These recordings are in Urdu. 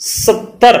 70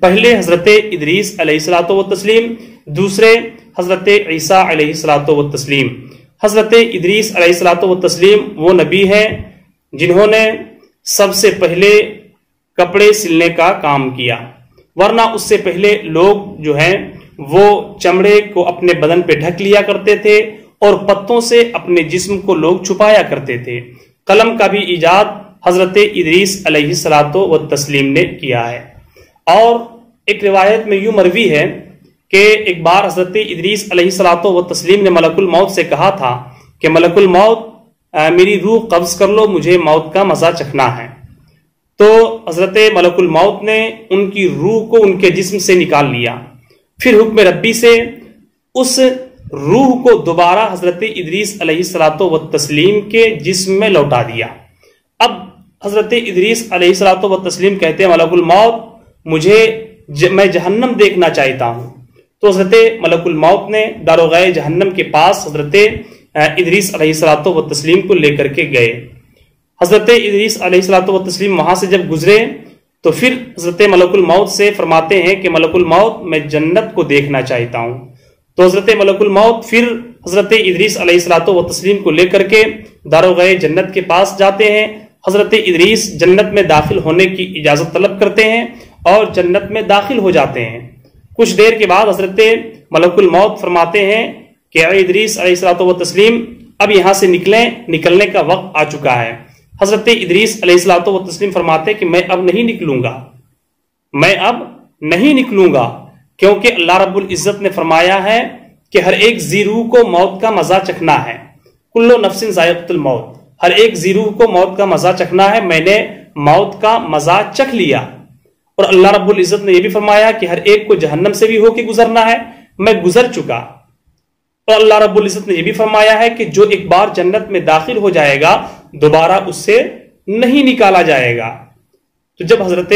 پہلے حضرت ادریس علیہ الصلوۃ والتسلیم، دوسرے حضرت عیسیٰ علیہ الصلوۃ والتسلیم۔ حضرت ادریس علیہ الصلوۃ والتسلیم وہ نبی ہیں جنہوں نے سب سے پہلے کپڑے سلنے کا کام کیا، ورنہ اس سے پہلے لوگ جو ہیں وہ چمڑے کو اپنے بدن پہ ڈھک لیا کرتے تھے اور پتوں سے اپنے جسم کو لوگ چھپایا کرتے تھے۔ قلم کا بھی ایجاد حضرت ادریس علیہ الصلوۃ والتسلیم نے کیا ہے۔ اور ایک روایت میں یوں مروی ہے کہ ایک بار حضرت ادریس علیہ الصلوۃ والتسلیم نے ملک الموت سے کہا تھا کہ ملک الموت میری روح قبض کر لو، مجھے موت کا مزہ چکھنا ہے۔ تو حضرت ملک الموت نے ان کی روح کو ان کے جسم سے نکال لیا، پھر حکم ربی سے اس روح کو دوبارہ حضرت ادریس علیہ الصلوۃ والتسلیم کے جسم میں لوٹا دیا۔ اب حضرت ادریس علیہ الصلوۃ والتسلیم کہتے ہیں ملک الموت میں جہنم دیکھنا چاہتا ہوں۔ تو حضرت ملک الموت نے داروغہ جہنم کے پاس حضرت ادریس علیہ الصلوۃ والتسلیم کو لے کر کے گئے۔ حضرت ادریس علیہ الصلوۃ والتسلیم وہاں سے جب گزرے تو پھر حضرت ملک الموت سے فرماتے ہیں کہ ملک الموت میں جنت کو دیکھنا چاہتا ہوں۔ تو حضرت ملک الموت پھر حضرت ادریس علیہ الصلوۃ والتسلیم کو لے کر کے داروغہ جنت کے پاس جاتے ہیں۔ حضرت ادریس جنت میں داخل ہونے کی اجازت طلب کرتے ہیں اور جنت میں داخل ہو جاتے ہیں۔ کچھ دیر کے بعد حضرت ملک الموت فرماتے ہیں کہ اے ادریس علیہ الصلوۃ والتسلیم اب یہاں سے نکلنے کا وقت آ چکا ہے۔ حضرت ادریس علیہ الصلوۃ والتسلیم فرماتے کہ میں اب نہیں نکلوں گا کیونکہ اللہ رب العزت نے فرمایا ہے کہ ہر ایک ذی روح کو موت کا مزہ چکھنا ہے، کل نفس ذائقۃ الموت، ہر ایک ذی روح کو موت کا مزہ چکھنا ہے، میں نے موت کا مزہ چکھ لیا۔ اور اللہ رب العزت نے یہ بھی فرمایا کہ ہر ایک کو جہنم سے بھی ہو کے گزرنا ہے، میں گزر چکا۔ اور اللہ رب العزت نے یہ بھی فرمایا ہے کہ جو ایک بار جنت میں داخل ہو جائے گا دوبارہ اس سے نہیں نکالا جائے گا۔ تو جب حضرت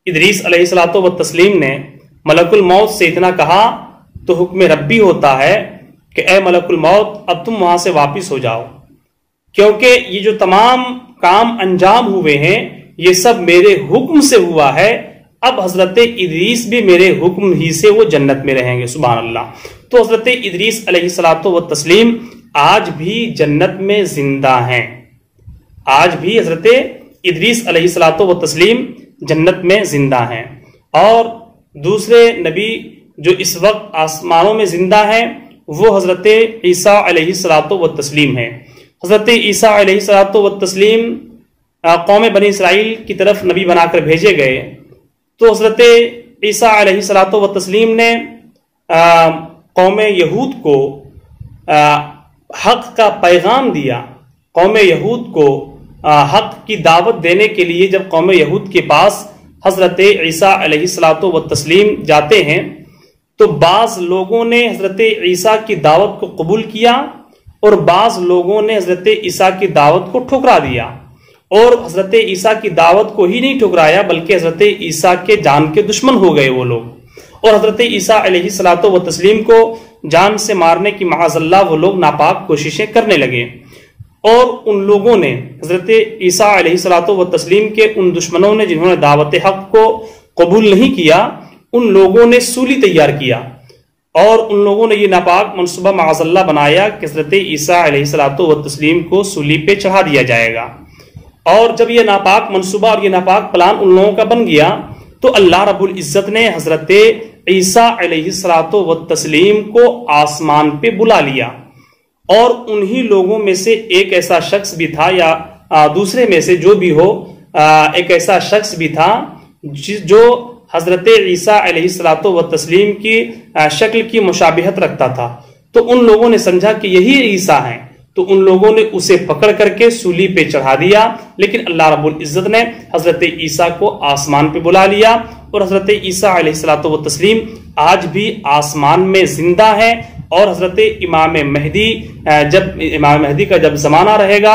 ادریس علیہ الصلوۃ والتسلیم نے ملک الموت سے اتنا کہا تو حکم ربی ہوتا ہے کہ اے ملک الموت اب تم وہاں سے واپس ہو جاؤ، کیونکہ یہ جو تمام کام انجام ہوئے ہیں یہ سب میرے حکم سے ہوا ہے، اب حضرت ادریس بھی میرے حکم ہی سے وہ جنت میں رہیں گے۔ سبحان اللہ۔ تو حضرت ادریس علیہ الصلوۃ والتسلیم آج بھی جنت میں زندہ ہیں، آج بھی حضرت ادریس علیہ الصلوۃ والتسلیم جنت میں زندہ ہیں۔ اور دوسرے نبی جو اس وقت آسمانوں میں زندہ ہیں وہ حضرت عیسیٰ علیہ الصلوۃ والتسلیم ہیں۔ حضرت عیسیٰ علیہ الصلوۃ والتسلیم قوم بنی اسرائیل کی طرف نبی بنا کر بھیجے گئے، تو حضرت عیسیٰ علیہ الصلوۃ والتسلیم نے قوم یہود کو حق کا پیغام دیا۔ قوم یہود کو حق کی دعوت دینے کے لیے جب قوم یہود کے پاس حضرت عیسیٰ علیہ الصلوۃ والتسلیم جاتے ہیں تو بعض لوگوں نے حضرت عیسیٰ کی دعوت کو قبول کیا اور بعض لوگوں نے حضرت عیسیٰ کی دعوت کو ٹھکرا دیا، اور حضرت عیسیٰ کی دعوت کو ہی نہیں ٹھکرایا بلکہ حضرت عیسیٰ کے جان کے دشمن ہو گئے وہ لوگ، اور حضرت عیسیٰ علیہ الصلوۃ والتسلیم کو جان سے مارنے کی معاذ اللہ وہ لوگ ناپاک کوششیں کرنے لگے۔ اور ان لوگوں نے حضرت عیسیٰ علیہ الصلوۃ والتسلیم کے ان دشمنوں نے جنہوں نے دعوت حق کو قبول نہیں کیا، ان لوگوں نے سولی تیار کیا اور ان لوگوں نے یہ ناپاک منصوبہ معاذ اللہ بنایا کہ حضرت عیسیٰ علیہ الصلوۃ والتسلیم کو سولی پہ چڑھا دیا جائے گا۔ اور جب یہ ناپاک منصوبہ اور یہ ناپاک پلان ان لوگوں کا بن گیا تو اللہ رب العزت نے حضرت عیسیٰ علیہ الصلوۃ والتسلیم کو آسمان پہ بلا لیا، اور انہی لوگوں میں سے ایک ایسا شخص بھی تھا یا دوسرے میں سے جو بھی ہو ایک ایسا شخص بھی تھا جو حضرت عیسیٰ علیہ الصلوۃ والتسلیم کی شکل کی مشابہت رکھتا تھا۔ تو ان لوگوں نے سمجھا کہ یہی عیسیٰ ہیں، تو ان لوگوں نے اسے پکڑ کر کے سولی پہ چڑھا دیا، لیکن اللہ رب العزت نے حضرت عیسیٰ کو آسمان پہ بلا لیا، اور حضرت عیسیٰ علیہ الصلوۃ والتسلیم آج بھی آسمان میں زندہ ہے۔ اور حضرت امام مہدی کا جب زمانہ رہے گا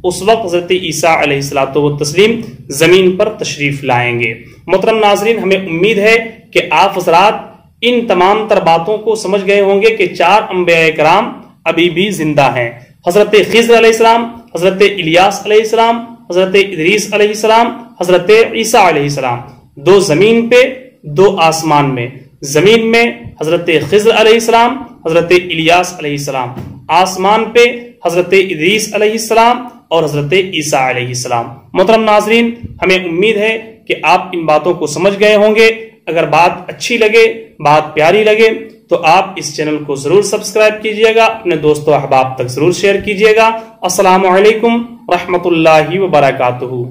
اس وقت حضرت عیسیٰ علیہ الصلوۃ والتسلیم زمین پر تشریف لائیں گے۔ محترم ناظرین، ہمیں امید ہے کہ آپ حضرات ان تمام تر باتوں کو سمجھ گئے ہوں گے کہ 4 انبیاء کرام ابھی بھی زندہ ہیں، حضرت خضر علیہ السلام، حضرت الیاس علیہ السلام، حضرت ادریس علیہ السلام، حضرت عیسیٰ علیہ السلام، دو زمین پہ، دو آسمان میں۔ زمین میں حضرت خضر علیہ السلام، حضرت الیاس علیہ السلام، آسمان پہ حضرت ادریس علیہ السلام اور حضرت عیسیٰ علیہ السلام۔ محترم ناظرین، ہمیں امید ہے کہ آپ ان باتوں کو سمجھ گئے ہوں گے۔ اگر بات اچھی لگے، بات پیاری لگے تو آپ اس چینل کو ضرور سبسکرائب کیجئے گا، اپنے دوستوں احباب تک ضرور شیئر کیجئے گا۔ السلام علیکم ورحمۃ اللہ وبرکاتہ۔